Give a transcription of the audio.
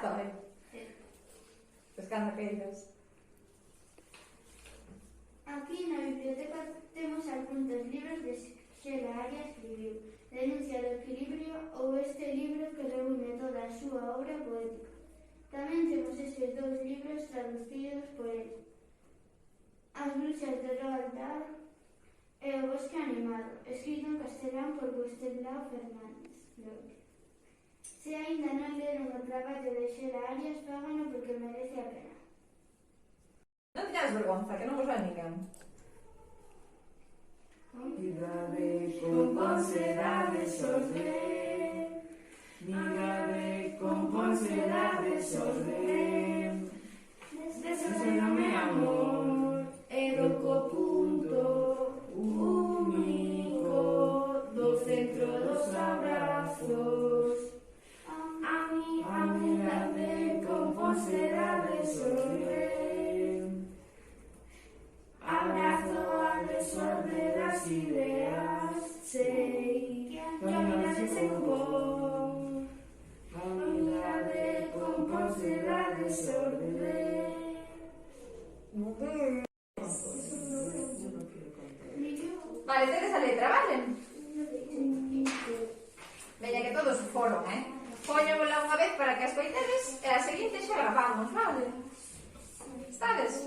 Toi? Pois cando queiras. Aquí na biblioteca temos algúns dos libros de Xela Arias escribiu. Denuncia do equilibrio ou este libro que reúne toda a súa obra poética. Tamén temos estes dous libros traducidos por el. As bruxas de Roald Dahl e o bosque animado, escrito en castelán por Gustavo Fernández Flores. Se aínda non leron o traballo de Xela Arias, fágano porque merece a pena. Non teñades vergonza, que non vos vai ninguén. Mírame con ponsedad desorden, mírame con ponsedad desorden. Desenséñame amor, e do co punto único do centro dos abrazos. A mírame con ponsedad desorden, abrazo al desorden das ideas, sei que a mirade se compón. A mirade con ponsedad desorden. Vale, tedes a letra, vale? Veña, que todos foron, Póñomola unha vez para que as coitedes e a seguinte xa gravamos, vale? Estades?